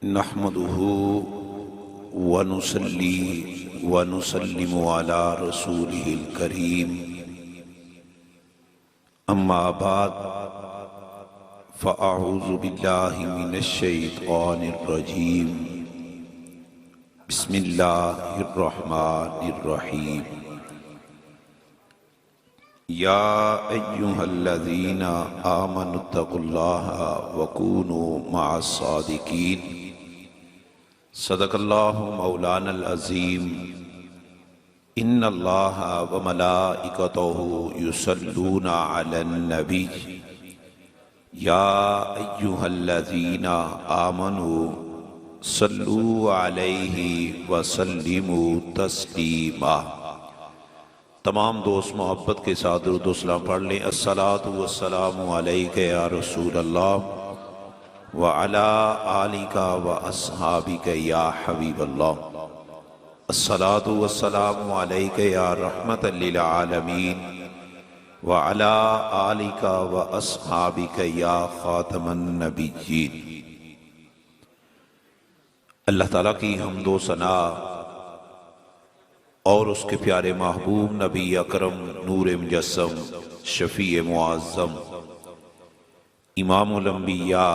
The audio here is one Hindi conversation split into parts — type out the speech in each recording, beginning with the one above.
नहमदुहु व नुसल्ली व नुसल्लिमु अला रसूलिहिल करीम। अम्मा बाद फ़अऊज़ु बिल्लाहि मिनश शैतानिर रजीम। बिस्मिल्लाहिर रहमानिर रहीम। या अय्युहल्लज़ीना आमनुत्तकुल्लाहा व कूनू मअस सादिकीन। सदक़ल्लाहु मौलानल अज़ीम। इन्नल्लाहा व मलाइकतहु युसल्लूना अलन नबी। या अय्युहल्लज़ीना आमनू सल्लू अलैहि व सल्लिमू तस्लीमा। तमाम दोस्त मोहब्बत के साथ दुरूद व सलाम पढ़ लें। अस्सलातु वस्सलामु अलैका या रसूल अल्लाह व अला आलिका व अस्हाबिका या हबीब अल्लाह। अस्सलातु वस्सलामु अलैका या रहमतल लिल आलमीन व अला आलिका व अस्हाबिका या खातमन नबिय्यीन। अल्लाह ताला की हम्दो सना और उसके प्यारे महबूब नबी अकरम नूर मुजस्सम शफीए मुआज़्ज़म इमामुल अंबिया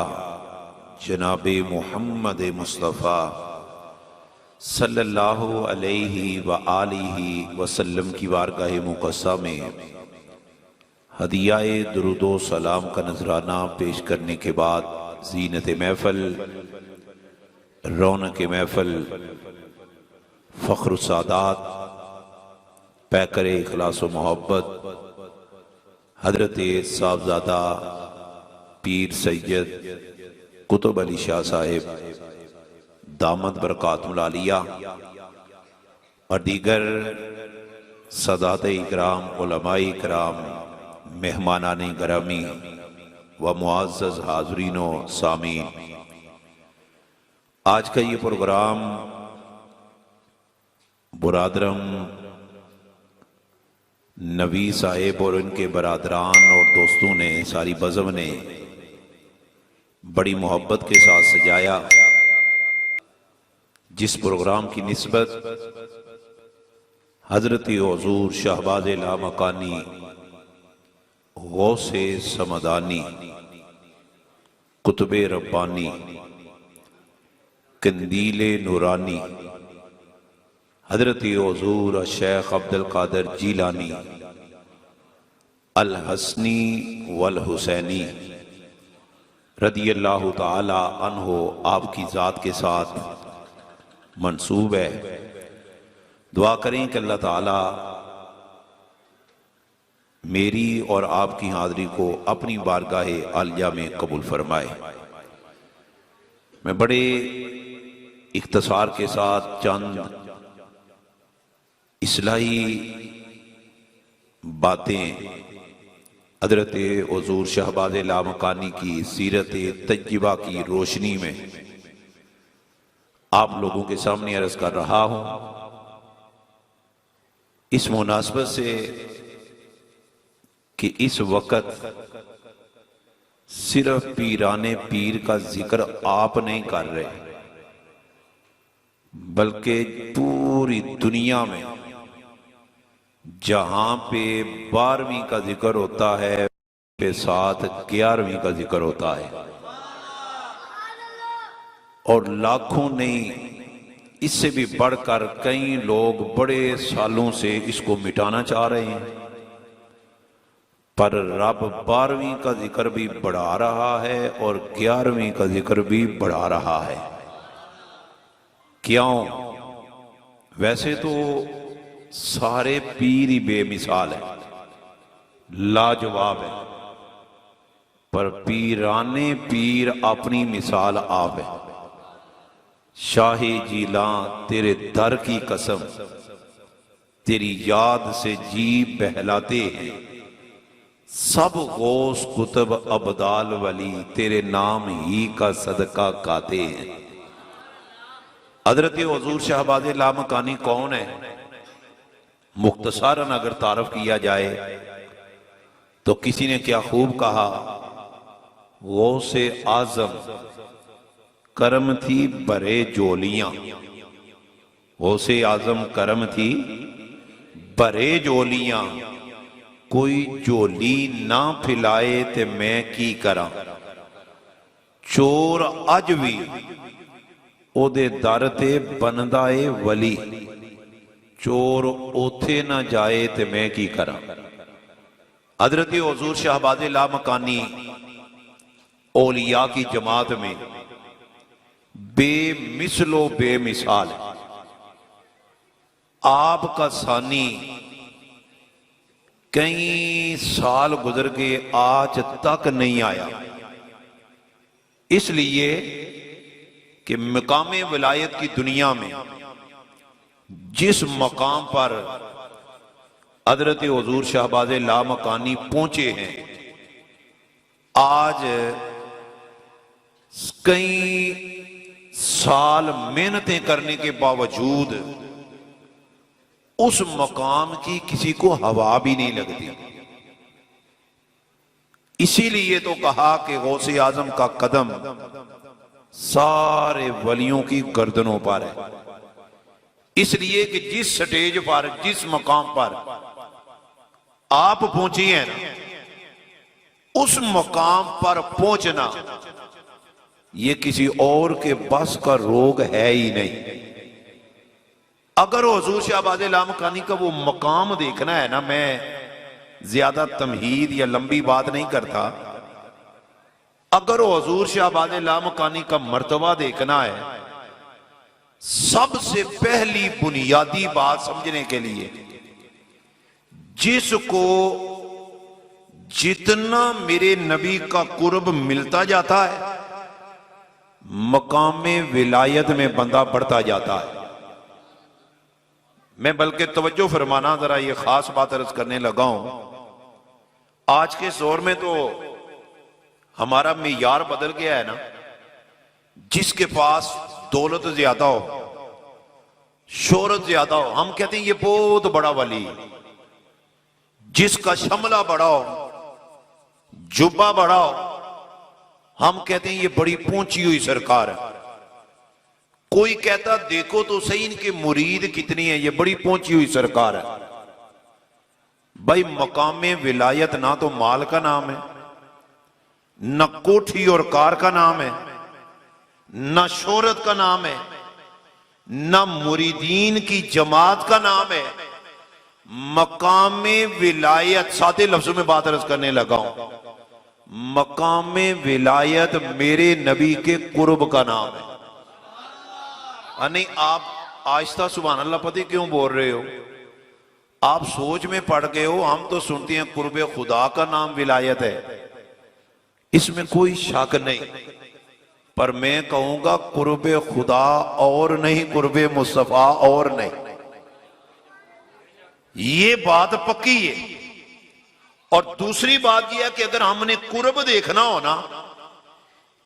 जनाबे मोहम्मद मुस्तफ़ा सल्लल्लाहु अलैहि व आलिहि वसल्लम की बारगाह मुक़द्दसा में हदियाए दुरूदो सलाम का नजराना पेश करने के बाद ज़ीनत महफ़ल, रौनक महफ़ल, फ़ख्र सादात, पैकर इखलास व मोहब्बत हज़रत साहबज़ादा पीर सैयद कुतुब अली शाह साहिब दामद बरकातुल आलिया और दीगर सदाते इकराम, उलमाए इकराम, मेहमानाने गरामी व मुअज़्ज़ज़ हाज़रीनो सामीन, आज का ये प्रोग्राम बुरादरम नबी साहेब और उनके बरादरान और दोस्तों ने, सारी बज़म ने बड़ी मोहब्बत के साथ सजाया। जिस प्रोग्राम की निस्बत हज़रत हुज़ूर शहबाज़ लामकानी गौसे समदानी कुतुबे रब्बानी कंदीले नूरानी हज़रत हुज़ूर शेख अब्दुल कादिर जीलानी अल हसनी वल हुसैनी रदियल्लाहु ताला अन्हो आपकी ज़ात के साथ मंसूब है। दुआ करें कि अल्लाह ताला मेरी और आपकी हाज़री को अपनी बारगाह आलिया में कबूल फरमाए। मैं बड़े इख्तिसार के साथ चंद इस्लाही बातें हज़रत हुज़ूर शहबाज़ लामकानी की सीरत तज्जिबा की रोशनी में आप लोगों के सामने अर्ज़ कर रहा हूं। इस मुनासबत से कि इस वक़्त सिर्फ पीराने पीर का जिक्र आप नहीं कर रहे, बल्कि पूरी दुनिया में जहां पे 12वीं का जिक्र होता है पे साथ 11वीं का जिक्र होता है, और लाखों नहीं, इससे भी बढ़कर कई लोग बड़े सालों से इसको मिटाना चाह रहे हैं, पर रब 12वीं का जिक्र भी बढ़ा रहा है और 11वीं का जिक्र भी बढ़ा रहा है। क्यों? वैसे तो सारे पीर ही बेमिसाल है, लाजवाब है, पर पीराने पीर अपनी मिसाल आप है। शाही जीला तेरे दर की कसम, तेरी याद से जी बहलाते हैं, सब गौस कुतुब अब्दाल वली तेरे नाम ही का सदका खाते हैं। हज़रत हुज़ूर शहबाज़ लामकानी कौन है? मुख्तसारन अगर तारफ किया जाए तो किसी ने क्या खूब कहा, गौसे आजम करम थी भरे जोलियां। गौसे आजम करम थी भरे जोलियां। कोई झोली ना फिलाए ते मैं की करा। चोर अज भी ओदे दर ते बनदा ए वली। चोर ओथे ना जाए ते मैं की करा। हजरत हुजूर शहबाज लामकानी औलिया की जमात में बेमिसलो बेमिसाल। आपका सानी कई साल गुजर गए, आज तक नहीं आया। इसलिए कि मकामे विलायत की दुनिया में जिस मकाम पर हजरत हुजूर शहबाज लामकानी पहुंचे हैं, आज कई साल मेहनतें करने के बावजूद उस मकाम की किसी को हवा भी नहीं लगती। इसीलिए तो कहा कि गौसे आजम का कदम सारे वलियों की गर्दनों पर है। इसलिए कि जिस स्टेज पर, जिस मकाम पर आप पहुंची हैं ना, उस मकाम पर पहुंचना ये किसी और के बस का रोग है ही नहीं। अगर हुजूर शहबाज लामकानी का वो मकाम देखना है ना, मैं ज्यादा तमहीद या लंबी बात नहीं करता, अगर हुजूर शहबाज लामकानी का मर्तबा देखना है, सबसे पहली बुनियादी बात समझने के लिए, जिसको जितना मेरे नबी का कुर्ब मिलता जाता है, मकामे विलायत में बंदा बढ़ता जाता है। मैं बल्कि तवज्जो फरमाना, जरा ये खास बात अर्ज करने लगा हूं। आज के दौर में तो हमारा मेयार बदल गया है ना। जिसके पास दौलत ज्यादा हो, शोहरत ज्यादा हो, हम कहते हैं ये बहुत बड़ा वली। जिसका शमला बड़ा हो, जुब्बा बड़ा हो, हम कहते हैं ये बड़ी पहुंची हुई सरकार है। कोई कहता देखो तो सही इनके मुरीद कितनी है, ये बड़ी पहुंची हुई सरकार है। भाई मकामे विलायत ना तो माल का नाम है, न कोठी और कार का नाम है, न शोहरत का नाम है, न मुरीदीन की जमात का नाम है। मकामे विलायत, सादे लफ्जों में बात अर्ज करने लगा हूं, मकामे विलायत मेरे नबी के कुर्ब का नाम है। नहीं, आप आहिस्ता सुभान अल्लाह पता क्यों बोल रहे हो? आप सोच में पड़ गए हो। हम तो सुनते हैं कुर्बे खुदा का नाम विलायत है, इसमें कोई शक नहीं। पर मैं कहूंगा कुर्बे खुदा और नहीं, कुर्बे मुस्तफा और नहीं। ये बात पक्की है। और दूसरी बात यह है कि अगर हमने कुर्ब देखना हो ना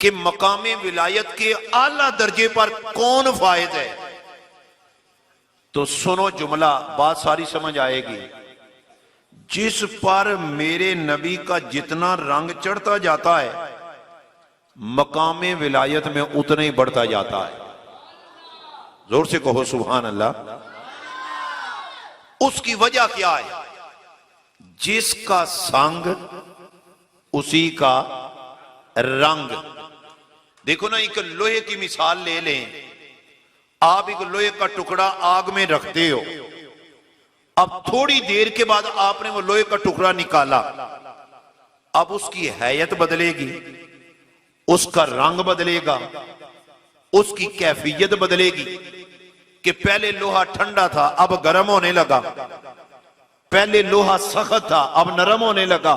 कि मकामे विलायत के आला दर्जे पर कौन फायद है, तो सुनो जुमला, बात सारी समझ आएगी। जिस पर मेरे नबी का जितना रंग चढ़ता जाता है, मकामे विलायत में उतना ही बढ़ता जाता है। जोर से कहो सुभान अल्लाह। उसकी वजह क्या है? जिसका संग उसी का रंग। देखो ना, एक लोहे की मिसाल ले लें। आप एक लोहे का टुकड़ा आग में रखते हो, अब थोड़ी देर के बाद आपने वो लोहे का टुकड़ा निकाला, अब उसकी हैयत बदलेगी, उसका रंग बदलेगा, उसकी कैफियत बदलेगी। कि पहले लोहा ठंडा था, अब गर्म होने लगा। पहले लोहा सख्त था, अब नरम होने लगा।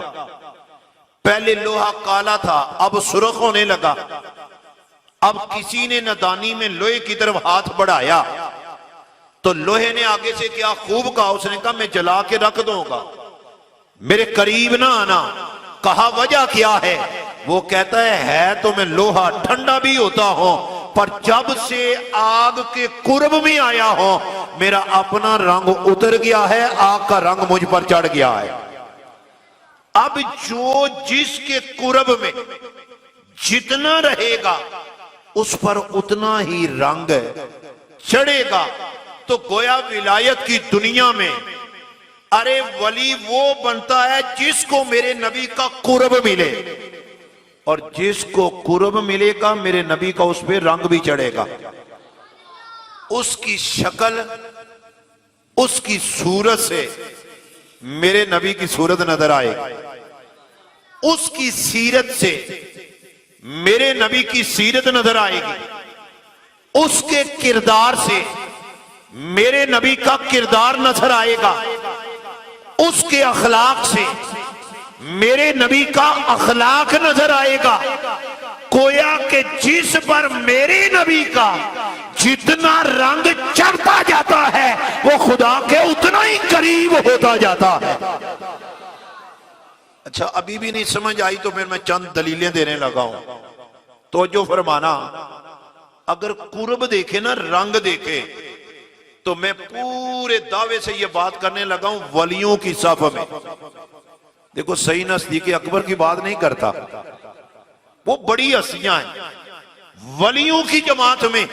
पहले लोहा काला था, अब सुर्ख होने लगा। अब किसी ने नादानी में लोहे की तरफ हाथ बढ़ाया तो लोहे ने आगे से क्या खूब कहा, उसने कहा मैं जला के रख दूंगा, मेरे करीब ना आना। कहा वजह क्या है? वो कहता है तो मैं लोहा ठंडा भी होता हूं, पर जब से आग के कुर्ब में आया हो, मेरा अपना रंग उतर गया है, आग का रंग मुझ पर चढ़ गया है। अब जो जिसके कुर्ब में जितना रहेगा, उस पर उतना ही रंग चढ़ेगा। तो गोया विलायत की दुनिया में अरे वली वो बनता है जिसको मेरे नबी का कुर्ब मिले, और जिसको कुर्ब मिलेगा मेरे नबी का उस पर रंग भी चढ़ेगा। उसकी शक्ल, उसकी सूरत से मेरे नबी की सूरत नजर आएगी, उसकी सीरत से मेरे नबी की सीरत नजर आएगी, उसके किरदार से मेरे नबी का किरदार नजर आएगा, उसके अखलाक से मेरे नबी का अखलाक नजर आएगा। गोया के जिस पर मेरे नबी का जितना रंग चढ़ता जाता है वो खुदा के उतना ही करीब होता जाता है। अच्छा, अभी भी नहीं समझ आई तो फिर मैं चंद दलीलें देने लगा हूं। तो जो फरमाना, अगर कुर्ब देखे ना, रंग देखे, तो मैं पूरे दावे से यह बात करने लगा हूं वलियों की सफ में। देखो, सही नजदीक अकबर की बात नहीं करता, वो बड़ी हस्तियां हैं। वलियों की जमात में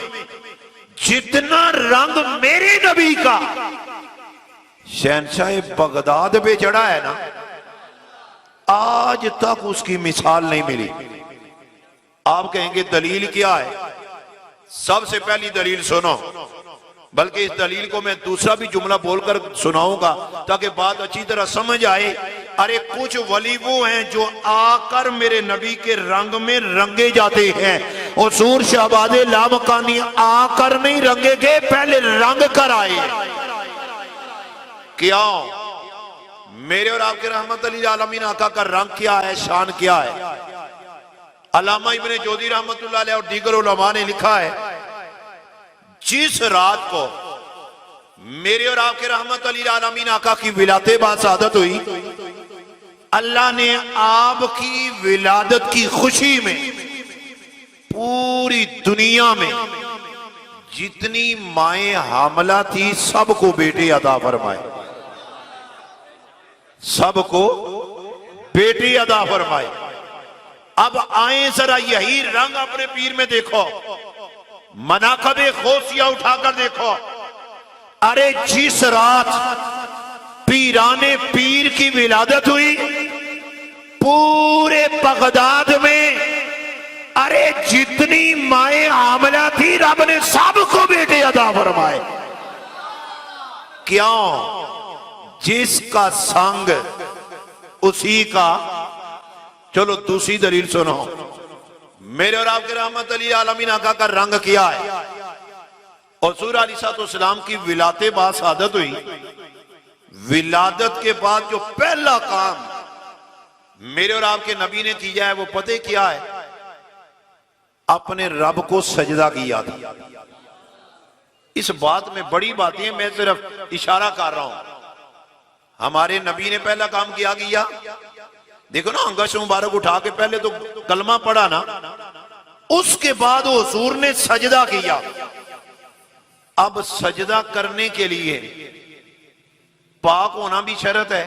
जितना रंग मेरे नबी का शहनशाह बगदाद पे चढ़ा है ना, आज तक उसकी मिसाल नहीं मिली। आप कहेंगे दलील क्या है? सबसे पहली दलील सुनो, बल्कि इस दलील को मैं दूसरा भी जुमला बोलकर सुनाऊंगा ताकि बात अच्छी तरह समझ आए। अरे कुछ वली वो हैं जो आकर मेरे नबी के रंग में रंगे जाते हैं। हुजूर शहबाज लामकानी आकर नहीं रंगे गए, पहले रंग कर आए। क्या मेरे और आपके रहमत अली आलमीन आका का रंग क्या है, शान क्या है? अल्लामा इब्ने जोदी रहमतुल्लाह अलैह और दीगर उलमा ने लिखा है, जिस रात को मेरे और आपके रहमत अली आलमीन आका की विलादत बासादत हुई, अल्लाह ने आपकी विलादत की खुशी में पूरी दुनिया में जितनी माएं हामला थी सबको बेटे अता फरमाए, सबको बेटे अता फरमाए। अब आए जरा यही रंग अपने पीर में देखो, मनाकबे खोसिया उठाकर देखो। अरे जिस रात पीराने पीर की विलादत हुई, पूरे बगदाद में अरे जितनी माएं हामला थी रब ने सबको बेटे अता फरमाए। क्यों? जिसका संग उसी का। चलो दूसरी दलील सुनो, मेरे और आपके रहमत अली आलमीन आका का रंग किया है। हुजूर अलैहिस्सलाम की विलादत बासादत हुई, विलादत के बाद जो पहला काम मेरे और आपके नबी ने किया है वो पता क्या है? अपने रब को सजदा किया था। इस बात में बड़ी बातें हैं, मैं सिर्फ इशारा कर रहा हूं। हमारे नबी ने पहला काम किया। देखो ना, अंगश मुबारक उठा के पहले तो कलमा पढ़ा ना, उसके बाद हुजूर ने सजदा किया। अब सजदा करने के लिए पाक होना भी शर्त है,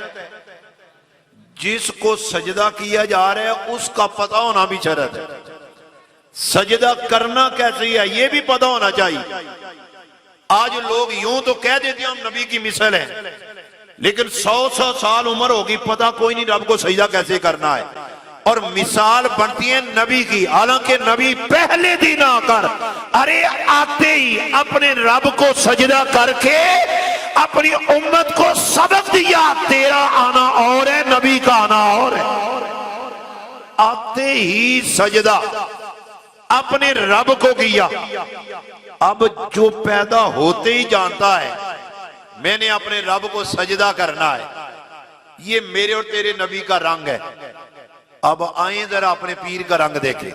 जिसको सजदा किया जा रहा है उसका पता होना भी शर्त है। सजदा करना कैसे है ये भी पता होना चाहिए। आज लोग यूं तो कह देते हैं हम नबी की मिसाल है, लेकिन 100 साल उम्र होगी, पता कोई नहीं रब को सजदा कैसे करना है। और मिसाल बनती है नबी की, हालांकि नबी पहले दिन आकर अरे आते ही अपने रब को सजदा करके अपनी उम्मत को सबक दिया, तेरा आना और है, नबी का आना और है। आते ही सजदा अपने रब को किया। अब जो पैदा होते ही जानता है मैंने अपने रब को सजदा करना है, ये मेरे और तेरे नबी का रंग है। अब आए जरा अपने पीर का रंग देखें।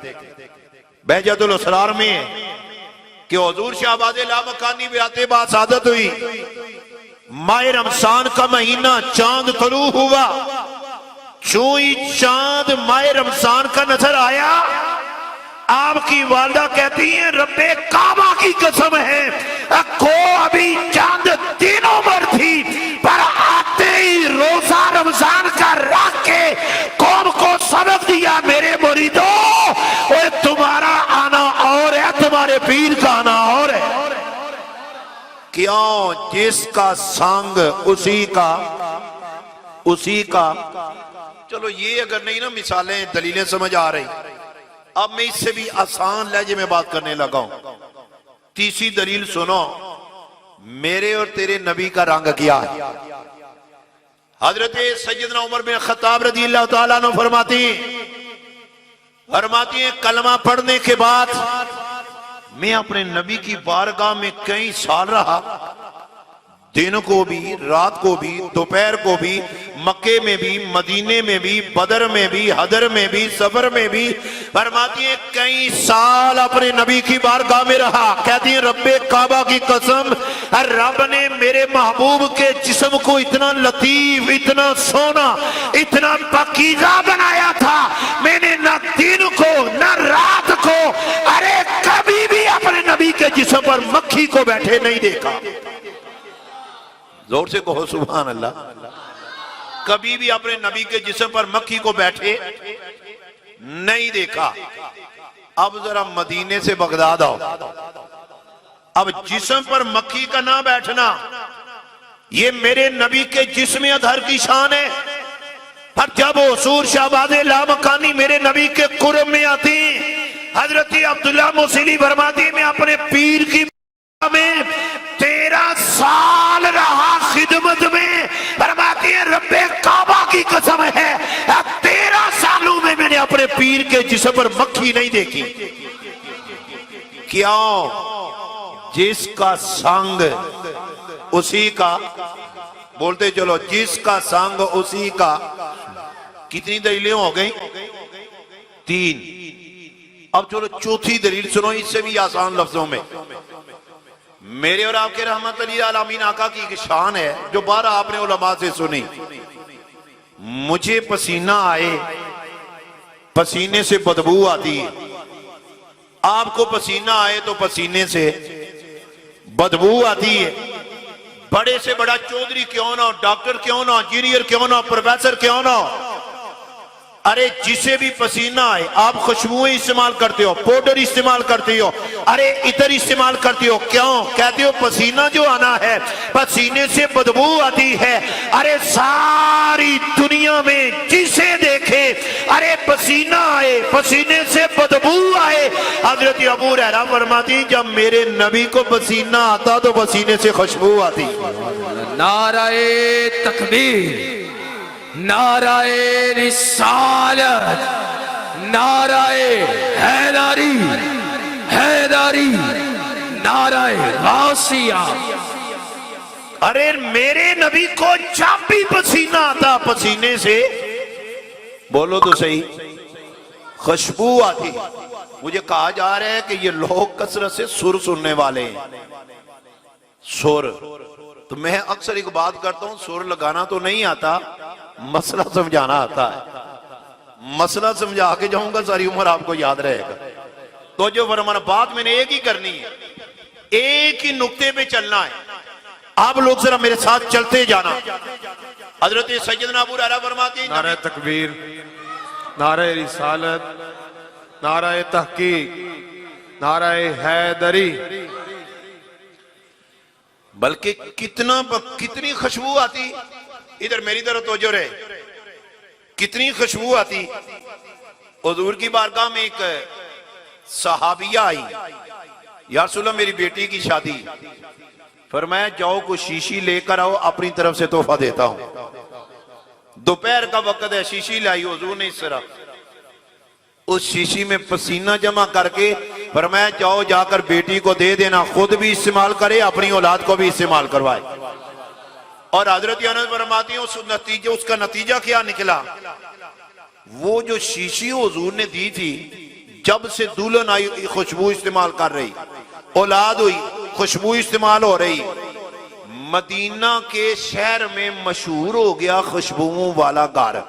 बहजतुल असरार में है कि हुजूर शहबाज लामकानी विलादत बासादत हुई, माह रमजान का महीना, चांद तलू हुआ। जो ही चांद माह रमजान का नजर आया, आपकी वालदा कहती है रब्बे काबा की कसम है, को अभी चांद 3 उम्र थी, पर आते ही रोजा रमजान का रख के कौम को सबक दिया, मेरे मुरीदों और तुम्हारा आना और है, पीर का आना और है। क्यों? जिसका संग उसी का। चलो ये अगर नहीं ना मिसालें दलीलें समझ आ रही, अब मैं इससे भी आसान लहजे में बात करने लगा हूं। तीसरी दलील सुनो, मेरे और तेरे नबी का रंग क्या है? हजरत सैयदना उमर बिन खत्ताब रज़ी अल्लाह तआला अन्हु फरमाती हैं कलमा पढ़ने के बाद मैं अपने नबी की बारगाह में कई साल रहा, दिन को भी, रात को भी, दोपहर को भी, मक्के में भी, मदीने में भी, बदर में भी, हदर में भी, सफर में भी। फरमाती है कई साल अपने नबी की बारगाह में रहा। कहती है रब्बे काबा की कसम, रब ने मेरे महबूब के जिस्म को इतना लतीफ, इतना सोना, इतना पकीजा बनाया था, मैंने न दिन को न रात को, अरे कभी भी अपने नबी के जिस्म पर मक्खी को बैठे नहीं देखा। जोर से कहो सुभान अल्लाह। कभी भी अपने नबी के जिस्म पर मक्खी को बैठे नहीं देखा। अब जरा मदीने से बगदाद आओ, अब जिस्म पर मक्खी का ना बैठना ये मेरे नबी के जिस्म अदहर की शान है। पर जब हुजूर शहबाज़े लामकानी मेरे नबी के कुर्ब में आती, हजरत अब्दुल्ला मुसीली फरमाती मैं अपने पीर की में 13 साल रहा खिदमत में। फरमाती है रब्बे काबा की कसम है 13 सालों में मैंने अपने पीर के जिस्म पर मक्खी नहीं देखी। क्यों? जिसका संग उसी का। बोलते चलो, जिसका संग उसी का। कितनी दलीलें हो गई? 3। अब चलो चौथी दलील सुनो, इससे भी आसान लफ्जों में। मेरे और आपके रहमत अली आलमीन आका की एक शान है जो 12 आपने उलमा से सुनी। मुझे पसीना आए, पसीने से बदबू आती है। आपको पसीना आए तो पसीने से बदबू आती है। बड़े से बड़ा चौधरी क्यों ना हो, डॉक्टर क्यों ना हो, इंजीनियर क्यों ना हो, प्रोफेसर क्यों ना हो, अरे जिसे भी पसीना आए आप खुशबुएं इस्तेमाल करते हो, पाउडर इस्तेमाल करते हो, अरे इतर इस्तेमाल करते हो। क्यों? कहते हो पसीना जो आना है, पसीने से बदबू आती है। अरे सारी दुनिया में जिसे देखे अरे पसीना आए, पसीने से बदबू आए। हजरत अबू हुरैरा फरमाती जब मेरे नबी को पसीना आता तो पसीने से खुशबू आती। नाराए तकबीर, नाराए रिसालत, नाराए हैदरी, हैदरी, नाराए गासिया। अरे मेरे नबी को जब भी पसीना आता पसीने से, बोलो तो सही, खुशबू आती। मुझे कहा जा रहा है कि ये लोग कसरत से सुर सुनने वाले हैं। सुर तो मैं अक्सर एक बात करता हूं, सुर लगाना तो नहीं आता, मसला समझाना आता है। मसला समझा के जाऊंगा सारी उम्र आपको याद रहेगा। तो जो फरमाना बात मैंने एक ही करनी है, एक ही नुक्ते पे चलना है। आप लोग जरा मेरे साथ चलते जाना। हजरत सैयदना अबू हुरैरा फरमाते हैं नारे तकबीर, नारे रिसालत, नारे तहकीक, नारे हैदरी। बल्कि कितनी खुशबू आती, इधर मेरी तरफ तवज्जो रहे, कितनी खुशबू आती। हुजूर की बारगाह में एक सहाबिया आई, या रसूल अल्लाह मेरी बेटी की शादी, फरमाया जाओ कुछ शीशी लेकर आओ, अपनी तरफ से तोहफा देता हूं। दोपहर का वक्त है, शीशी लाई हुजूर ने इस तरह, उस शीशी में पसीना जमा करके फरमाया जाओ जाकर बेटी को दे देना, खुद भी इस्तेमाल करे, अपनी औलाद को भी इस्तेमाल करवाए। और हजरत अनस फरमाती है उसका नतीजा क्या निकला? वो जो शीशी हुजूर ने दी थी, जब से दुल्हन आई खुशबू इस्तेमाल कर रही, औलाद हुई खुशबू इस्तेमाल हो रही, मदीना के शहर में मशहूर हो गया खुशबुओं वाला घर।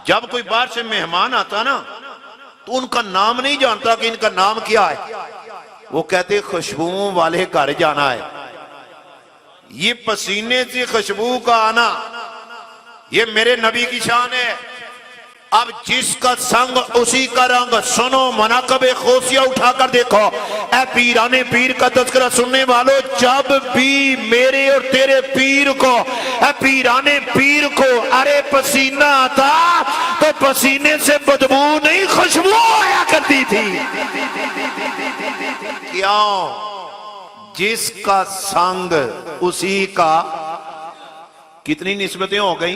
जब कोई बाहर से मेहमान आता ना तो उनका नाम नहीं जानता कि इनका नाम क्या है, वो कहते खुशबुओं वाले घर जाना है। ये पसीने से खुशबू का आना ये मेरे नबी की शान है। अब जिसका संग उसी का रंग। सुनो मनाकब खोसिया उठाकर देखो। ए पीराने पीर का तस्करा सुनने वालों, जब भी मेरे और तेरे पीर को, ए पीराने पीर को अरे पसीना आता तो पसीने से बदबू नहीं खुशबू आया करती थी। क्यों? जिसका संग उसी का। कितनी निस्बतें हो गई?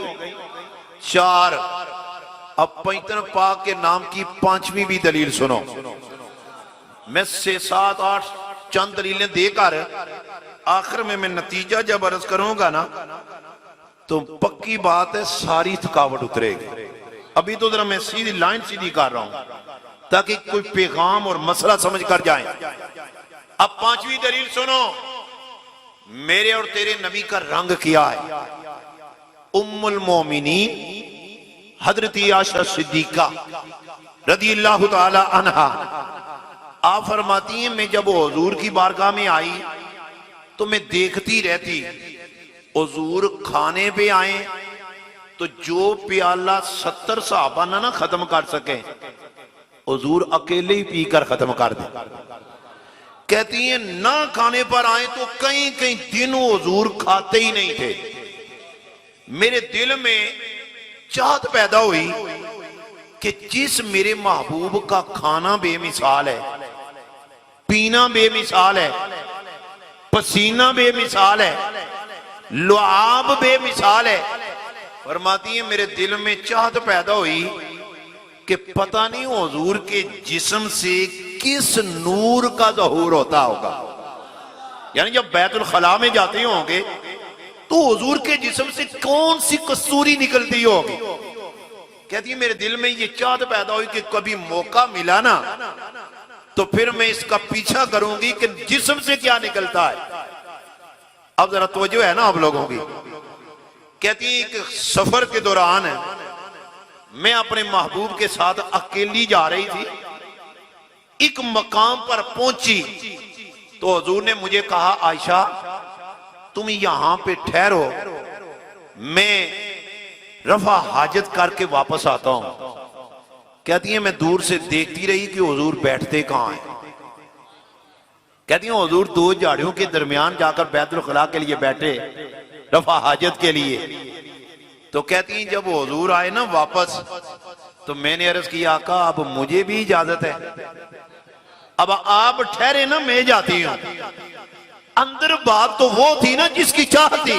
4। अब पैतन पाक के नाम की 5वीं भी दलील सुनो। मैं 6, 7, 8 चंद दलीलें देकर आखिर में मैं नतीजा जब अर्ज करूंगा ना, तो पक्की बात है सारी थकावट उतरेगी। अभी तो जरा मैं सीधी लाइन सीधी कर रहा हूं ताकि कोई पैगाम और मसला समझ कर जाए। अब 5वीं दलील सुनो। मेरे और तेरे नबी का रंग क्या है? उम्मुल मोमिनीन हजरत आयशा सिद्दीका रज़ियल्लाहु ताला अन्हा आप फरमाती हैं, मैं जब हुजूर की बारगाह में आई तो मैं देखती रहती, हुजूर खाने पे आए तो जो प्याला 70 सहाबा ना खत्म कर सके, हुजूर अकेले ही पीकर खत्म कर दे। कहती हैं ना खाने पर आए तो कई कई दिन हुजूर खाते ही नहीं थे। मेरे दिल में चाहत पैदा हुई कि जिस मेरे महबूब का खाना बेमिसाल है, पीना बेमिसाल है, पसीना बेमिसाल है, लुआब बेमिसाल है, फरमाती है मेरे दिल में चाहत पैदा हुई कि पता नहीं हुजूर के जिस्म से किस नूर का ज़हूर होता होगा। यानी जब बैतुल खला में जाते होंगे तो हुजूर के जिस्म से कौन सी कसूरी निकलती होगी। कहती है मेरे दिल में ये चाहत पैदा हुई कि कभी मौका मिला ना तो फिर मैं इसका पीछा करूंगी कि जिस्म से क्या निकलता है। अब जरा तवज्जो है ना आप लोगों की। कहती है कि सफर के दौरान मैं अपने महबूब के साथ अकेली जा रही थी, एक मकाम पर पहुंची तो हुजूर ने मुझे कहा, आयशा तुम यहां पे ठहरो, मैं रफा हाजत करके वापस आता हूं। कहती है मैं दूर से देखती रही कि हुजूर बैठते कहां हैं। कहती है हुजूर 2 झाड़ियों के दरमियान जाकर बैतुल खला के लिए बैठे, रफा हाजत के लिए। तो कहती है जब हुजूर आए ना वापस तो मैंने अर्ज किया, आका अब मुझे भी इजाजत है, अब आप ठहरे ना मैं जाती हूं। अंदर बात तो वो थी ना जिसकी चाह थी।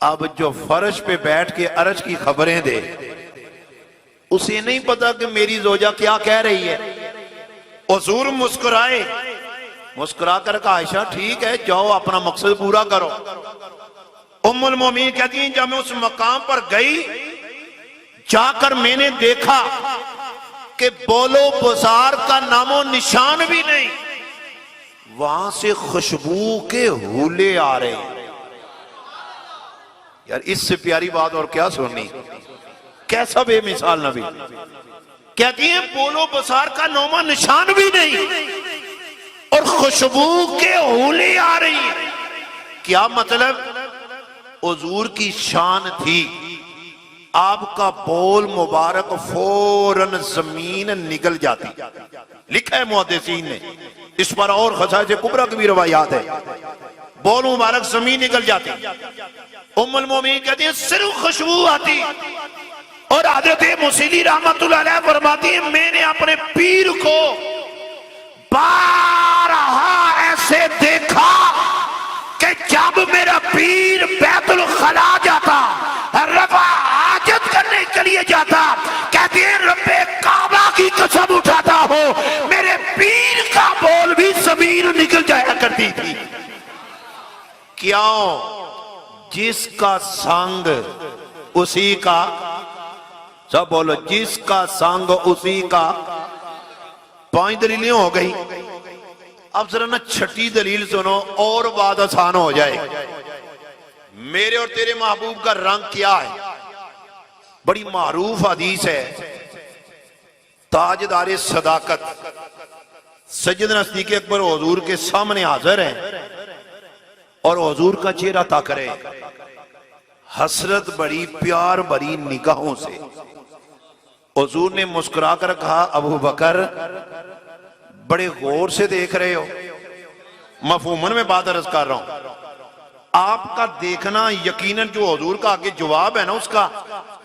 अब जो फर्श पे बैठ के अर्ज की खबरें दे, उसे नहीं पता कि मेरी जोजा क्या कह रही है। हुजूर मुस्कुराए, मुस्कुरा कर कहा आयशा ठीक है जाओ अपना मकसद पूरा करो। उम्मुल मोमिनीन कहती हैं जब मैं उस मकाम पर गई, जाकर मैंने देखा कि बोलो बाजार का नामो निशान भी नहीं, वहां से खुशबू के हूले आ रहे हैं। यार इससे प्यारी बात और क्या सुननी। कैसा बेमिसाल नबी। कहती है बोलो बाजार का नामो निशान भी नहीं और खुशबू के हूले आ रही है। क्या मतलब? हुजूर की शान थी, आपका बोल मुबारक फौरन जमीन निकल जाती। लिखा है मुहद्दिसीन ने, इस पर और खसाइस कुबरा की भी रवायात है। बोल मुबारक जमीन निकल जाती। उम्मुल मोमिनीन कहती है सिर्फ खुशबू आती। और हज़रत मुसीली रहमतुल्लाह अलैह फरमाती है मैंने अपने पीर को बारहा ऐसे देखा कि जब मेरा पीर बैतुल खला जाता, रफा हाजत करने के लिए जाता, कहती है रब्बे काबा की कसम उठाता हो मेरे पीर का बोल भी जमीन निकल जाया करती थी। क्यों? जिसका संग उसी का, सब बोलो जिसका संग उसी का। 5 दलीलें हो गई। अब जरा ना 6ठी दलील सुनो और बात आसान हो जाए। मेरे और तेरे महबूब का रंग क्या है? बड़ी मारूफ हदीस है। ताजदारे सदाकत सैयदना सिद्दीक़ अकबर हुजूर के सामने हाजिर है और हुजूर का चेहरा ताक रहे, हसरत बड़ी प्यार भरी निगाहों से। हुजूर ने मुस्कुरा कर कहा, अबू बकर बड़े गौर से देख रहे हो, मफहूमन में बात अर्ज कर रहा हूं। आपका देखना यकीनन जो हुजूर का आगे जवाब है ना,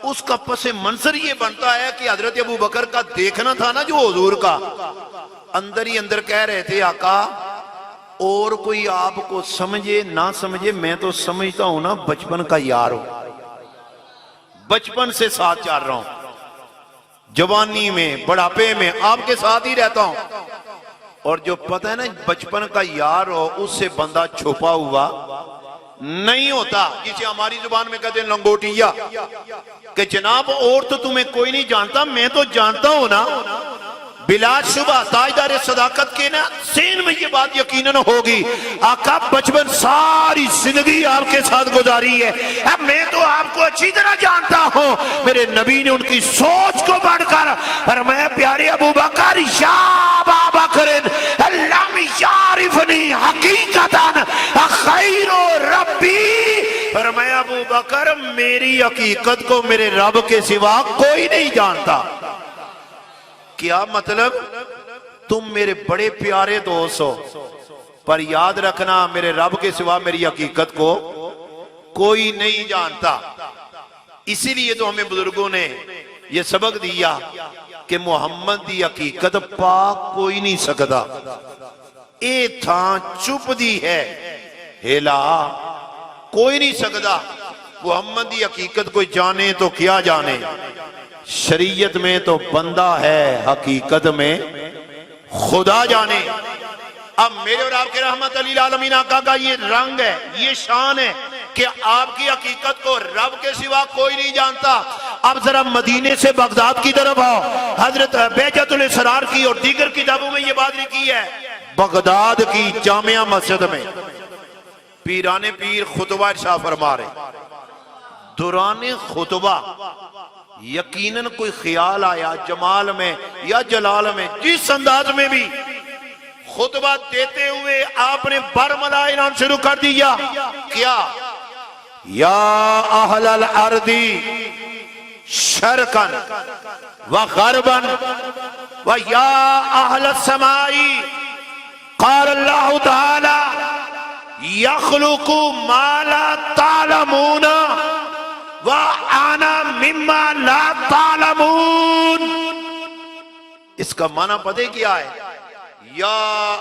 उसका पसे मंजर ये बनता है कि हजरत अबू बकर का देखना था ना जो हुजूर का, अंदर ही अंदर कह रहे थे, आका और कोई आपको समझे ना समझे, मैं तो समझता हूं ना बचपन का यार हूं, बचपन से साथ चल रहा हूं, जवानी में बुढ़ापे में आपके साथ ही रहता हूं। और जो पता है ना बचपन का यार हो, उससे बंदा छुपा हुआ नहीं होता, जिसे हमारी जुबान में कहते हैं लंगोटिया, कि जनाब और तो तुम्हें कोई नहीं जानता, मैं तो जानता हूं ना। बिलाशुबा ताजदार सदाकत के ना सीन में ये बात यकीनन होगी, आका बचपन सारी जिंदगी आपके साथ गुजारी है, अब मैं तो आपको अच्छी तरह जानता हूं। मेरे नबी ने उनकी सोच को बढ़कर फरमाया, प्यारे अबू बकर या अबा बकर लम यारिफनी हकीकतन खैरो रब्बी, फरमाया अबू बकर मेरी हकीकत को मेरे रब के सिवा कोई नहीं जानता। क्या मतलब? तुम मेरे बड़े प्यारे दोस्त हो, पर याद रखना मेरे रब के सिवा मेरी हकीकत को कोई नहीं जानता। इसीलिए तो हमें बुजुर्गों ने यह सबक दिया कि मोहम्मद की हकीकत पा कोई नहीं सकता, ए था चुप दी है हेला कोई नहीं सकता। मोहम्मद की हकीकत कोई जाने तो क्या जाने, शरीयत में तो बंदा है, हकीकत में खुदा जाने। अब मेरे और आपके रहमत अलील आलमीन आका का ये रंग है, ये शान है कि आपकी हकीकत को रब के सिवा कोई नहीं जानता। अब जरा मदीने से बगदाद की तरफ आओ, हजरत बेहजतुल इसरार की और दीगर किताबों में ये बात लिखी है, बगदाद की जामिया मस्जिद में पीराने पीर खुतबा इरशाद फरमा रहे। दौरान खुतबा यकीनन कोई ख्याल आया जमाल में या जलाल में, जिस अंदाज में भी खुतबा देते हुए आपने बरमला ऐलान शुरू कर दिया, क्या? या अहलल अर्दी शरकन व गरबन व या अहलस समाई क़ाल अल्लाह तआला यख़्लुक़ु मा ला तालमूना व आना मिम्मा ला तालमून। इसका माना पता क्या है? या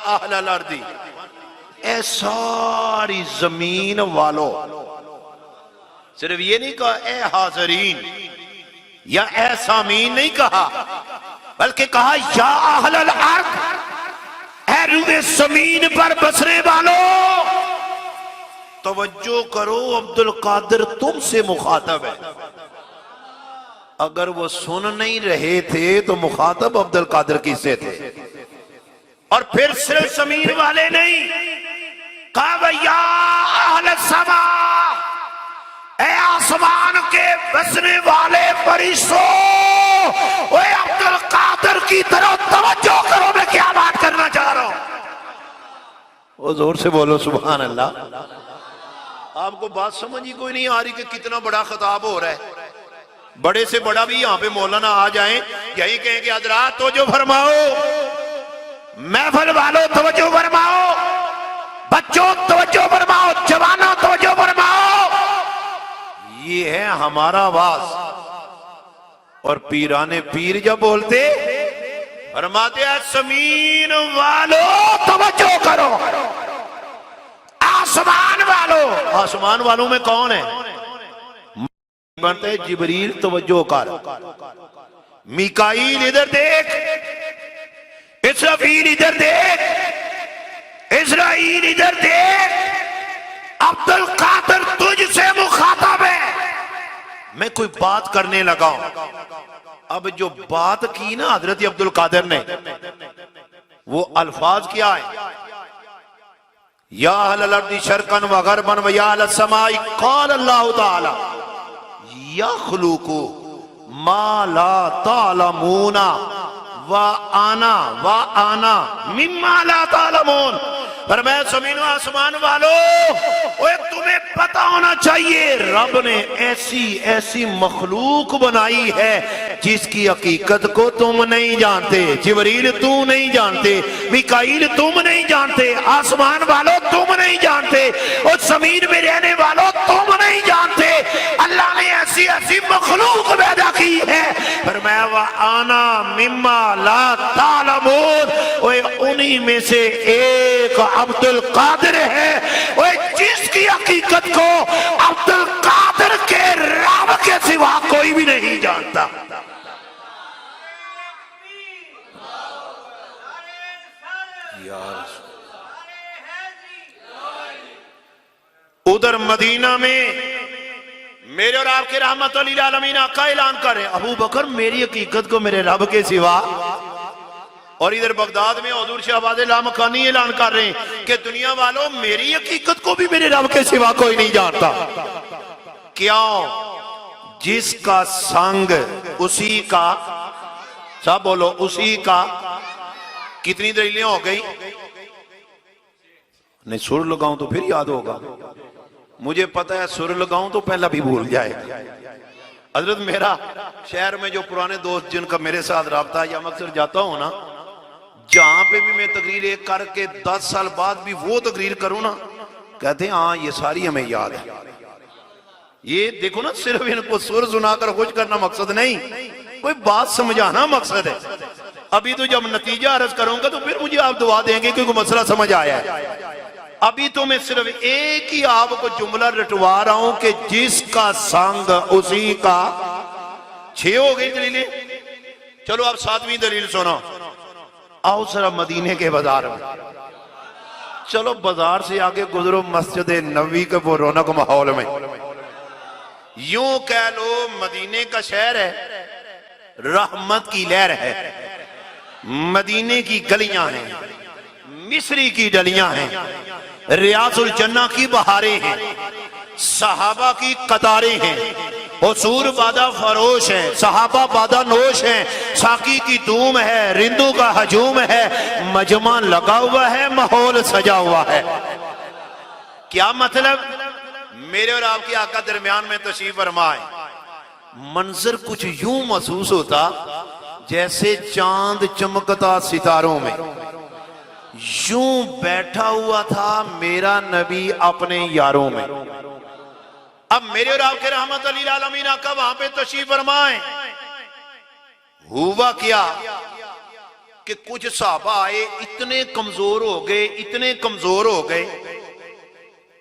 अहलल अर्दी, ए सारी जमीन वालों, सिर्फ ये नहीं कहा ए हाजरीन या ए सामीन नहीं कहा, बल्कि कहा या अहलल अर्द, ए रूए जमीन पर बसने वालों। तवज्जो करो, अब्दुल कादिर तुमसे मुखातब है। अगर वो सुन नहीं रहे थे तो मुखातब अब्दुल कादिर किससे थे? और फिर सिर्फ जमीन वाले नहीं, कहा भैया अहलस समा, ए आसमान के बसने वाले फरिश्तों, ओए अब्दुल कादिर की तरफ तवज्जो करो, मैं क्या बात करना चाह रहा हूं। वो जोर से बोलो सुभान अल्लाह। आपको बात समझ ही कोई नहीं आ रही कि कितना बड़ा खिताब हो रहा है। बड़े से बड़ा भी यहाँ पे मौलाना आ जाएं, यही कहें कि हजरात तवज्जो फरमाओ, महफिल वालों तवज्जो फरमाओ, बच्चों तवज्जो फरमाओ, जवानों तवज्जो फरमाओ। ये है हमारा आवाज। और पीराने पीर जब बोलते फरमाते हैं जमीन वालों तवज्जो करो, आसमान वालों। आसमान वालों में कौन है? बनते जिबरील तवज्जो कर, मिकाईल इधर देख, इसराफील इधर देख, इस्राईल इधर देख, अब्दुल कादिर तुझसे मुखातब है। मैं कोई बात करने लगा हूं। अब जो बात की ना हजरत अब्दुल कादिर ने, वो अल्फाज क्या है? या अहलल अर्दी शरकन व गरबन व या अहलस समाई क़ाल अल्लाह तआला यख़्लुक़ु मा ला तालमूना व आना मिम्मा ला तालमून। पर मैं जमीन आसमान वालों, ओए तुम्हें पता होना चाहिए रब ने ऐसी ऐसी मखलूक बनाई है जिसकी हकीकत को तुम नहीं जानते। जिबरील तुम नहीं जानते, मिकाईल तुम नहीं जानते, आसमान वालों तुम नहीं जानते, और जमीन में रहने वालों तुम नहीं जानते। अल्लाह ने ऐसी ऐसी मखलूक पैदा की है, पर मैं वह आना मिम्मा ला तालमून, ओए उन्हीं में से एक अब्दुल कादिर है, ओए जिसकी हकीकत को अब्दुल कादिर के रब के सिवा कोई भी नहीं जानता। उधर मदीना में मेरे और आपके रहमत लिल आलमीन आका ऐलान कर रहे हैं, अबू बकर मेरी हकीकत को मेरे रब के सिवा। और इधर बगदाद में हुजूर शहबाज लामकानी ऐलान कर रहे हैं कि दुनिया वालों मेरी हकीकत को भी मेरे रब के सिवा कोई नहीं जानता। क्यों? जिसका संग उसी का, सब बोलो उसी का। कितनी दलीलें हो गई? नहीं सुर लगाऊं तो फिर याद होगा, मुझे पता है सुर लगाऊं तो पहला भी भूल जाएगा। हजरत मेरा शहर में जो पुराने दोस्त जिनका मेरे साथ राब्ता या अक्सर जाता हूं ना, जहां पे भी मैं तकरीर एक करके 10 साल बाद भी वो तकरीर करूं ना, कहते हैं हाँ ये सारी हमें याद है। ये देखो ना, सिर्फ इनको सुर सुनाकर खुश करना मकसद नहीं, कोई बात समझाना मकसद है। अभी तो जब नतीजा अर्ज करूंगा तो फिर मुझे आप दुआ देंगे क्योंकि मसला समझ आया है। अभी तो मैं सिर्फ एक ही आपको जुमला रटवा रहा हूं कि जिसका संग उसी का। 6 हो गई दलीलें, चलो आप 7वीं दलील सुनो। आओ जरा मदीने के बाजार में, चलो बाजार से आगे गुजरो मस्जिद नबी के वो रौनक माहौल में। यूं कह लो मदीने का शहर है, रहमत की लहर है, मदीने की गलियां हैं, मिस्री की डलियां हैं, रियाजुल जन्ना की बहारें हैं, सहाबा की कतारें हैं, हुजूर बादा फरोश है, सहाबा बादा नोश है, साकी की धूम है, रिंदू का हजूम है, मजमा लगा हुआ है, माहौल सजा हुआ है। क्या मतलब? मेरे और आपके आका दरमियान में तशरीफ फरमाए, मंजर कुछ यूं महसूस होता जैसे चांद चमकता सितारों में। यूं बैठा हुआ था मेरा नबी अपने यारों में। अब मेरे और आपके रहमत लिल आलमीन आका वहां पे तशरीफ फरमाए। हुआ क्या कि कुछ सहाबा आए, इतने कमजोर हो गए, इतने कमजोर हो गए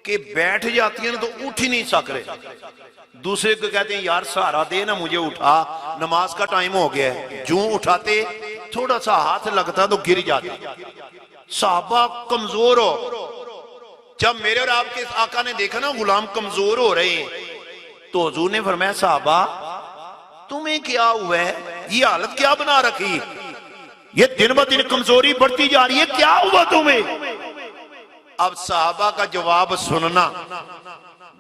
कि बैठ जाती है ना तो उठ ही नहीं सक रहे। दूसरे को कहते हैं यार सहारा दे ना मुझे, उठा, नमाज का टाइम हो गया है। जो उठाते थोड़ा सा हाथ लगता तो गिर जाते। सहाबा कमजोर हो। जब मेरे और आपके आका ने देखा ना गुलाम कमजोर हो रहे हैं, तो हुजूर ने फरमाया साहबा तुम्हें क्या हुआ है, ये हालत क्या बना रखी, ये दिन ब दिन कमजोरी बढ़ती जा रही है, क्या हुआ तुम्हें? अब साहबा का जवाब सुनना,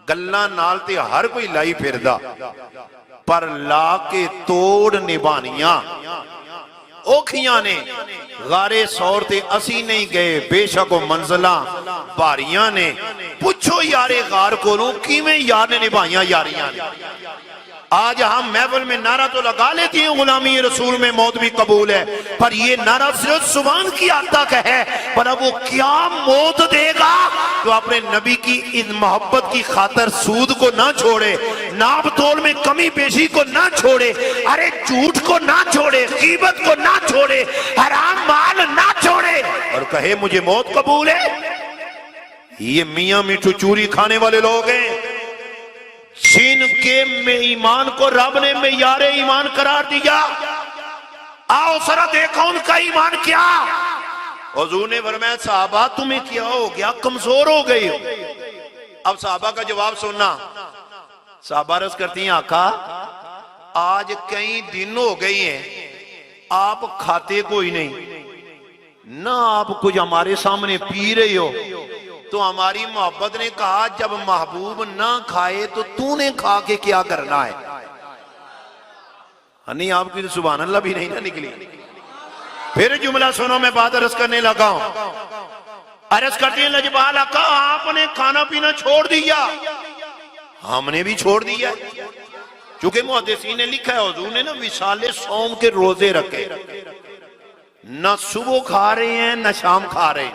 गल्ला नाल ते हर कोई लाई फिरदा, पर ला के तोड़ निभानियां औखियां ने। गारे सौर ते असी नहीं गए, बेशक मंजिला भारियां ने। पूछो यारे गार को किवें यार ने निभाइया यारियां ने। आज हम महफिल में नारा तो लगा लेती हैं गुलामी रसूल में मौत भी कबूल है, पर ये नारा सिर्फ जुबान की हद तक है। पर अब वो क्या मौत देगा तो अपने नबी की इस मोहब्बत की खातर सूद को ना छोड़े, नाप तोल में कमी पेशी को ना छोड़े, अरे झूठ को ना छोड़े, गीबत को ना छोड़े, हराम माल ना छोड़े, और कहे मुझे मौत कबूल है। ये मियां मिठू चूरी खाने वाले लोग हैं जिनके में ईमान को रब ने मेयारे ईमान करार दिया। आओ जरा देखो उनका ईमान क्या। हुजूर ने फरमाया साहबा तुम्हें क्या हो गया, कमजोर हो गई हो। अब साहबा का जवाब सुनना। साहबा रस करती हैं आका आज कई दिन हो गए हैं आप खाते कोई नहीं ना, आप कुछ हमारे सामने पी रहे हो, तो हमारी मोहब्बत ने कहा जब महबूब ना खाए तो तूने खा के क्या करना है। नहीं आपकी तो सुभान अल्लाह भी नहीं ना निकली। फिर जुमला सुनो, मैं बात अर्ज करने लगा हूं। अर्ज करती है लजपाल आका आपने खाना पीना छोड़ दिया। हमने भी छोड़ दिया, क्योंकि मुहद्दिसीन ने लिखा है हुजूर ने ना विसाले सौम के रोजे रखे, न सुबह खा रहे हैं न शाम खा रहे हैं,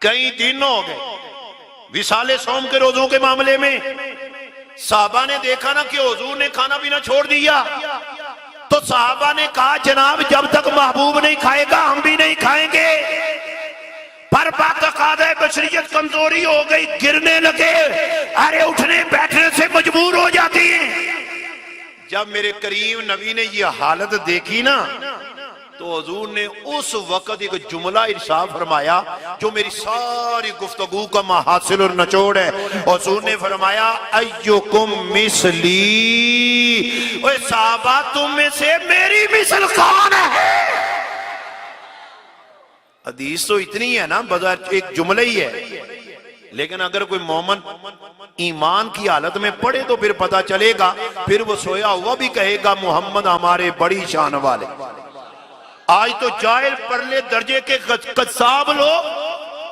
कई दिन हो गए विसाले सौम के रोजों के मामले में। साहबा ने देखा ना कि हुजूर ने खाना पीना छोड़ दिया, तो साहबा ने कहा जनाब जब तक महबूब नहीं खाएगा हम भी नहीं खाएंगे। पर बाकायदा बशरियत कमजोरी हो गई, गिरने लगे, अरे उठने बैठने से मजबूर हो जाती है। जब मेरे करीम नबी ने ये हालत देखी ना, तो हुजूर ने उस वक्त एक जुमला इरशाद फरमाया जो मेरी सारी गुफ्तगू का महासिल और निचोड़ है। हुजूर ने फरमाया अय्युकुम मिसली, ओए साहबा तुम में से मेरी मिसल कौन है। हदीस तो इतनी है ना, बजाय एक जुमला ही है, लेकिन अगर कोई मोमन ईमान की हालत में पढ़े तो फिर पता चलेगा, फिर वो सोया हुआ भी कहेगा मोहम्मद हमारे बड़ी शान वाले। आज तो जाहिल परले दर्जे के कसाब लोग,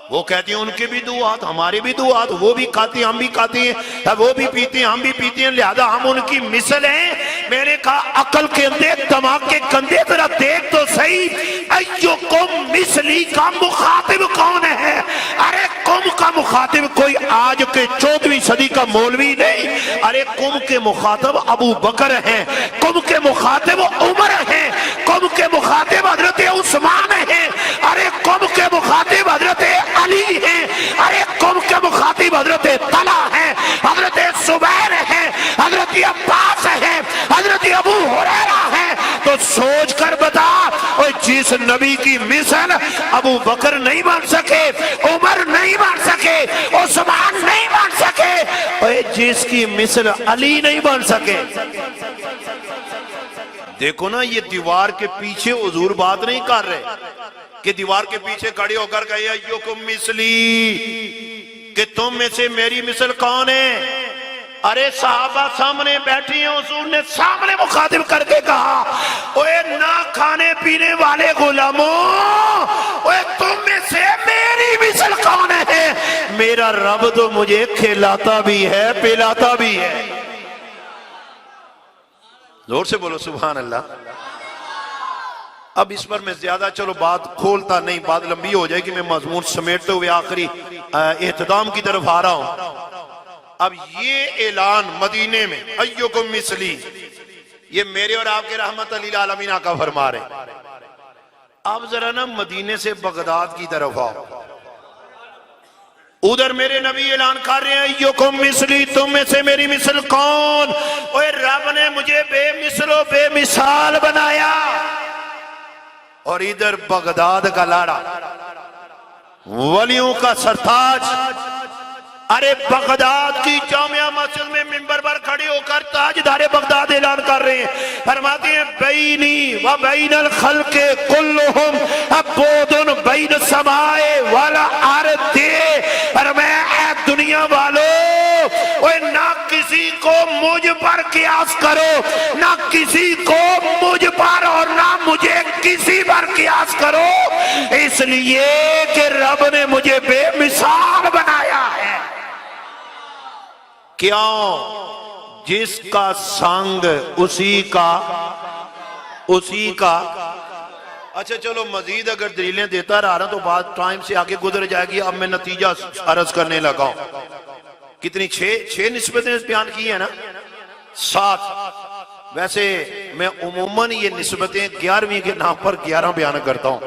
वो कहते हैं उनके भी दो हाथ हमारे भी दो हाथ, वो भी खाते हैं हम भी खाते हैं, वो भी पीते हैं हम भी पीते हैं, लिहाजा हम उनकी मिसल हैं। मैंने कहा अकल के अंदर दिमाग के कंधे जरा देख तो सही, अय्युकुम मिसली का मुखातिब कौन है। अरे कुम का मुखातिब कोई आज के 14वीं सदी का मौलवी नहीं, अरे कुम के मुखातिब अबू बकर हैं, कुम के मुखातिब उमर हैं, कुम के मुखातिब हजरत उस्मान हैं, अरे कुम के मुखातिब हजरत अली है, अरे कुम के मुखातिब हजरत तला है, हजरत सुबैर है, हजरत अब्बास है, हजरत अबू हुरैरा है। तो सोच कर बता, और जिस नबी की मिसल अबू बकर नहीं बन सके, उमर नहीं बन सके, उस्मान नहीं बन सके, और जिसकी मिसल अली नहीं बन सके। देखो ना, ये दीवार के पीछे हुजूर बात नहीं कर रहे कि दीवार के पीछे खड़े होकर कहे अय्युकुम मिसली, कि तुम में से मेरी मिसल कौन है। अरे साहबा सामने बैठी हैं, हुजूर ने सामने मुखातिब करके कहा ओए ना खाने पीने वाले गुलामों, ओए तुम में से मेरी मिसल कौन है। मेरा रब तो मुझे खिलाता भी है पिलाता भी है। जोर से बोलो सुभान अल्लाह। अब इस पर मैं ज्यादा चलो बात खोलता नहीं, बात लंबी हो जाएगी, मैं मजमून समेटते हुए आखिरी एहतदाम की तरफ आ रहा हूं। अब ये ऐलान मदीने में अय्युकुम मिसली, ये मेरे और आपके रहमत लिल आलमीन आका फरमा रहे। अब जरा ना मदीने से बगदाद की तरफ आओ, उधर मेरे नबी ऐलान कर रहे हैं अय्युकुम मिसली, तुम में से मेरी मिसल कौन। ओए रब ने मुझे बेमिसलो बेमिसाल बनाया। और इधर बगदाद का लाड़ा, वलियों का सरताज, अरे बगदाद की जामिया मस्जिद में मिंबर पर खड़े होकर ताजदारे बगदाद ऐलान कर रहे हैं, फरमाते हैं बैनी व बैनल खल्के कुल्लुहुम अबूदुन बैन समाए वाला अर्दे। और मैं दुनिया वालों, ओए ना किसी को मुझ पर कियास करो, ना किसी को मुझ पर और ना मुझे किसी पर कियास करो, इसलिए कि रब ने मुझे बेमिसाल बनाया है। क्यों? जिसका संग उसी का। अच्छा चलो मजीद अगर दलीलें देता रहा तो बात टाइम से आगे गुजर जाएगी। अब मैं नतीजा अर्ज करने लगा हूं। कितनी छह निस्बतें बयान की है ना, 7। वैसे मैं उमूमन ये निस्बतें 11वीं के नाम पर 11 बयान करता हूं,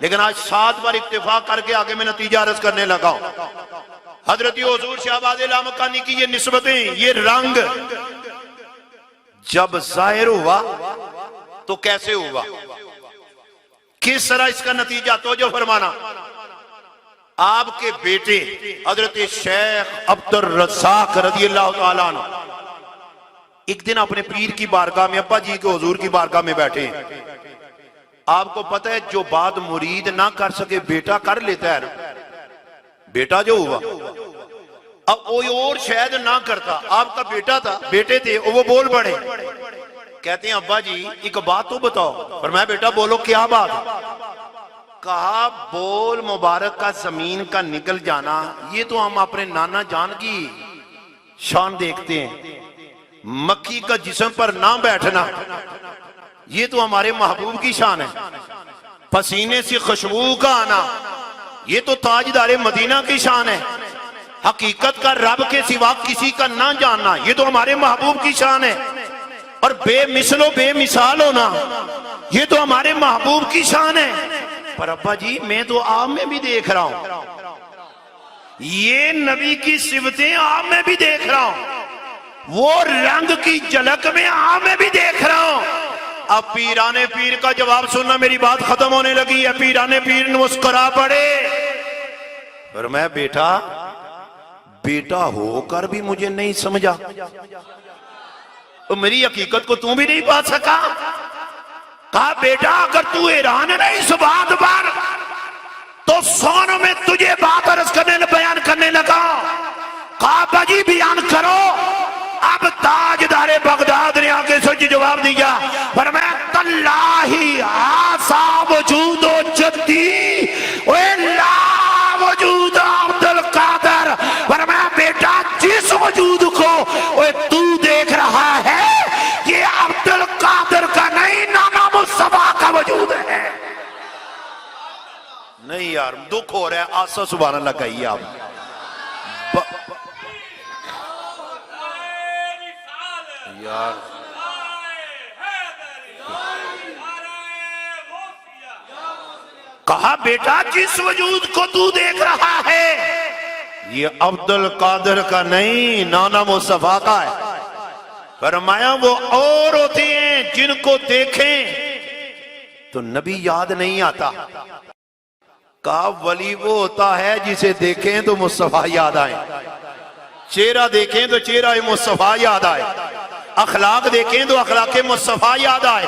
लेकिन आज 7 बार इत्तेफाक करके आगे मैं नतीजा अर्ज करने लगा हूं। हजरत हुजूर शहबाज लामकानी की ये निस्बतें, ये रंग जब जाहिर हुआ तो कैसे हुआ, किस तरह इसका नतीजा, तो जो फरमाना। आपके बेटे हजरत शेख अब्दुर रज़्ज़ाक रज़ियल्लाहु ताला अन्हु एक दिन अपने पीर की बारगाह में, अब्बा जी के हुजूर की बारगाह में बैठे हैं। आपको पता है जो बात मुरीद ना कर सके बेटा कर लेता है ना। बेटा जो हुआ, अब कोई और शायद ना करता, आपका बेटा था, बेटे थे, वो बोल पड़े, कहते हैं अब्बा जी एक बात तो बताओ। पर मैं बेटा बोलो क्या बात। कहा बोल मुबारक का जमीन का निकल जाना, ये तो हम अपने नाना जान की शान देखते हैं। मक्खी का जिस्म पर ना बैठना, ये तो हमारे महबूब की शान है। पसीने से खुशबू का आना, ये तो ताजदारे मदीना की शान है। हकीकत का रब के सिवा किसी का ना जानना, ये तो हमारे महबूब की शान है। और बेमिसलो बेमिसाल होना, ये तो हमारे महबूब की शान है। पर अब्बा जी मैं तो आप में भी देख रहा हूं, ये नबी की सिफतें आप में भी देख रहा हूं, वो रंग की झलक में आप में भी देख रहा हूं। अब पीराने पीर का जवाब सुनना, मेरी बात खत्म होने लगी है। पीराने पीर मुस्कुरा पड़े, पर मैं बेटा बेटा होकर भी मुझे नहीं समझा, तो मेरी हकीकत को तू भी नहीं पा सका। कहा बेटा अगर तू हैरान है इस बात पर, तो सोन में तुझे बात अर्ज करने बयान करने लगा। कहा बाजी बयान करो। अब ताजदारे बगदाद ने आके सोच जवाब दिया, पर मैं तल्लाही आसा वजूदो जद्दी ला वजूद अब्दुल कादर, पर मैं बेटा जिस वजूद को तू देख रहा है ये अब्दुल कादर का नहीं, नाना मुस्तफा का वजूद है। नहीं यार दुख हो रहा है, आसा सुभान अल्लाह कहिए आप। यार कहा बेटा जिस वजूद को तू देख रहा है ये अब्दुल कादर का नहीं, नाना मुस्तफा का है। फरमाया वो और होते हैं जिनको देखें तो नबी याद नहीं आता। कहा वली वो होता है जिसे देखें तो मुस्तफा याद आए, चेहरा देखें तो चेहरा मुस्तफा याद आए, अखलाक देखें तो अखलाक मुस्तफा याद आए,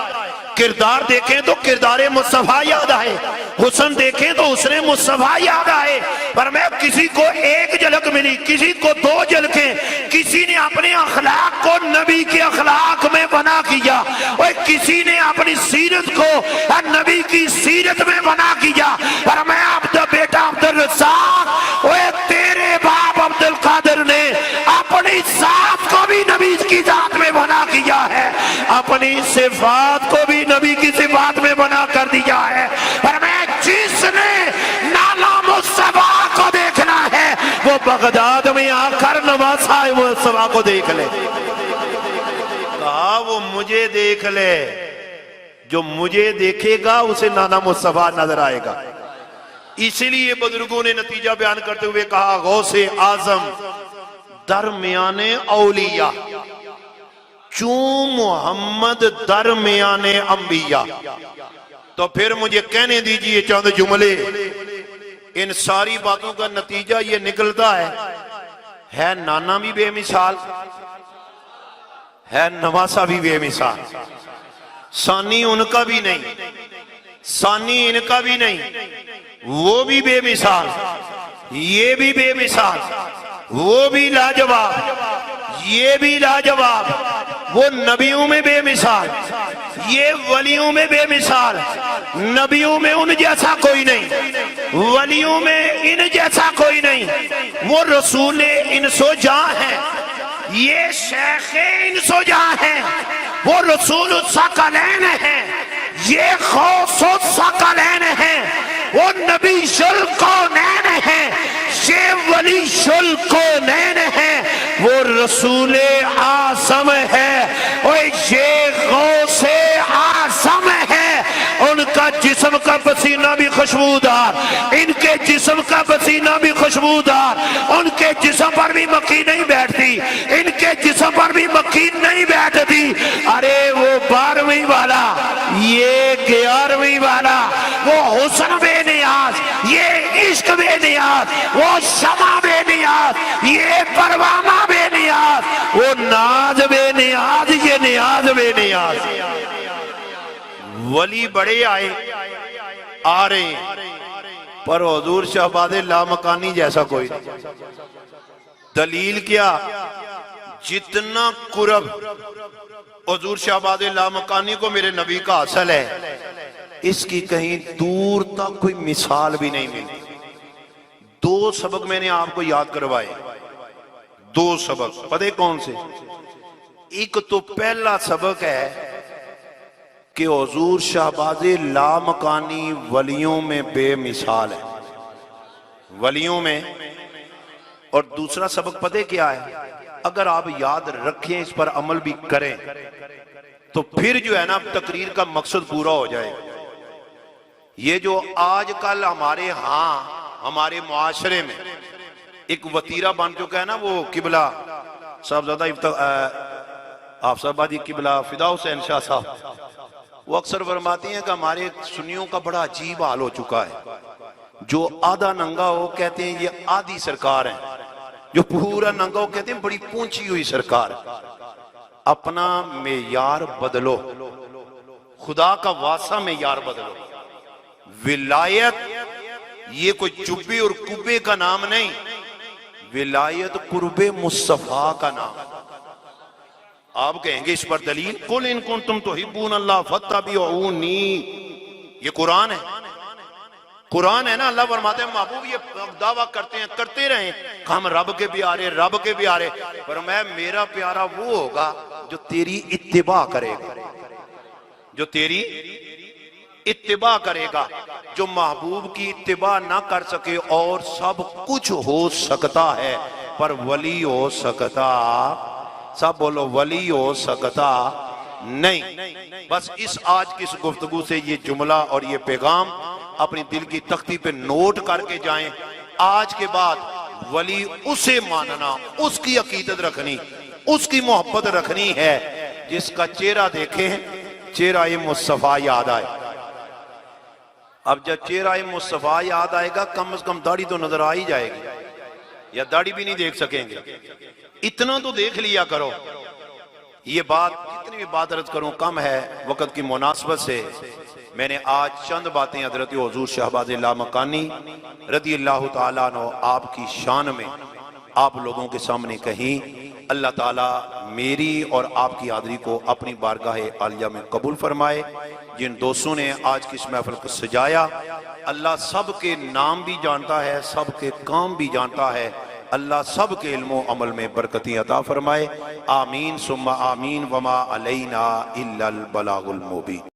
किरदार देखें तो किरदार मुस्तफा याद आए, हुस्न देखें तो हुस्न मुस्तफा याद आए। पर मैं किसी को एक झलक मिली, किसी को दो झलकें, किसी ने अपने अखलाक को नबी के अखलाक में बना किया, और किसी ने अपनी सीरत को नबी की सीरत में बना किया। पर मैं अब्दुल बेटा अब्दुल रज़्ज़ाक, ओए तेरे बाप अब्दुल कादिर ने अपनी जात को भी नबी की जात में बना किया है, अपनी सिफात को भी नबी की सिफात में बना कर दिया है। पर मैं जिसने नाना मुस्तफा को देखना है वो बगदाद में आकर नवासा मुस्तफा को देख ले। कहा वो मुझे देख ले, जो मुझे देखेगा उसे नाना मुस्तफा नजर आएगा। इसीलिए बुजुर्गों ने नतीजा बयान करते हुए कहा गौसे आजम दरमियाने औलिया चू मोहम्मद दरमियाने अंबिया। तो फिर मुझे कहने दीजिए चंद जुमले, इन सारी बातों का नतीजा ये निकलता है नाना भी बेमिसाल है, नवासा भी बेमिसाल, सानी उनका भी नहीं, सानी इनका भी नहीं, वो भी बेमिसाल, ये भी बेमिसाल, वो भी लाजवाब, ये भी लाजवाब, वो नबियों में बेमिसाल, ये वलियों में बेमिसाल। नबियों में उन जैसा कोई नहीं, वलियों में इन जैसा कोई नहीं। वो रसूल इनसो जहां है, ये शेख इनसो जहां है, वो रसूल सकलैन है, ये गौसो सकलैन है, वो नबी शुल कौनैन है, ये वली शुल कौनैन है, वो रसूल आसम है, और ये गौसे आसम है। उनका जिस्म का पसीना भी खुशबूदार, इनके जिस्म का पसीना भी खुशबूदार, उनके जिस्म पर भी मक्खी नहीं बैठती, इनके जिस्म पर भी मक्खी नहीं बैठती। अरे वो 12वीं वाला, ये 11वीं वाला, वो हुस्न बेनियाज, ये इश्क बेनियाज, वो शमा बेनियाज, ये परवाना बेनियाज, वो नाज बेनियाज, ये नियाज बेनियाज। वली बड़े आए आ रहे, पर हुजूर शहबाद लामकानी जैसा कोई नहीं। दलील क्या? जितना कुरब हुजूर शहबाद लामकानी को मेरे नबी का हासिल है, इसकी कहीं दूर तक कोई मिसाल भी नहीं मिलती। दो सबक मैंने आपको याद करवाए, दो सबक पता है कौन से? एक तो पहला सबक है कि हुजूर शहबाज लामकानी वलियों में बेमिसाल है, वलियों में। और दूसरा सबक पता है क्या है? अगर आप याद रखें, इस पर अमल भी करें, तो फिर जो है ना तकरीर का मकसद पूरा हो जाए। ये जो आजकल हमारे हमारे मुआशरे में एक वतीरा बन चुका है ना, वो किबला साहबजादा आफसाबादी किबला फिदा हुसैन शाह साहब, वो अक्सर फरमाती हैं कि हमारे सुन्नियों का बड़ा अजीब हाल हो चुका है। जो आधा नंगा हो कहते हैं ये आधी सरकार है, जो पूरा नंगा हो कहते हैं बड़ी पहुंची हुई सरकार। अपना मेयार बदलो, खुदा का वासा मेयार बदलो। विलायत ये कोई चुब्बे और कुब्बे का नाम नहीं, विलायत कुर्बे मुस्तफा का नाम। आप कहेंगे इस पर दलील? कुल इन कुंतुम तुहिब्बून अल्लाह फत्तबिऊनी, ये कुरान है, कुरान है ना। अल्लाह फरमाते हैं महबूब ये दावा करते हैं, करते रहे, हम रब के प्यारे, रब के प्यारे। पर मैं मेरा प्यारा वो होगा जो तेरी इत्तिबा करेगा, जो तेरी इत्तिबा करेगा। जो महबूब की इत्तिबा ना कर सके और सब कुछ हो सकता है, पर वली हो सकता, सब बोलो वली हो सकता नहीं। बस इस आज की इस गुफ्तगू से ये जुमला और ये पैगाम अपनी दिल की तख्ती पे नोट करके जाएं। आज के बाद वली उसे मानना, उसकी अकीदत रखनी, उसकी मोहब्बत रखनी है जिसका चेहरा देखें चेहरा ये मुस्तफा याद आए। अब जब चेहरा ये मुस्तफा याद आएगा, कम से कम दाढ़ी तो नजर आ ही जाएगी, या दाढ़ी भी नहीं देख सकेंगे। इतना तो देख लिया करो। ये बात जितनी भी बात अर्ज करूं कम है, वक्त की मुनासबत से मैंने आज चंद बातें हजरत हुजूर शहबाज लामकानी रदी अल्लाह ताला अन्हु आपकी शान में आप लोगों के सामने कही। अल्लाह ताला मेरी और आपकी हाज़िरी को अपनी बारगाह आलिया में कबूल फरमाए। जिन दोस्तों ने आज की इस महफिल को सजाया, अल्लाह सब के नाम भी जानता है, सब के काम भी जानता है। अल्लाह सब के इल्मो अमल में बरकती अता फरमाए। आमीन सुम्मा आमीन। वमा अलैना इल्लल बलागुल मुबीन।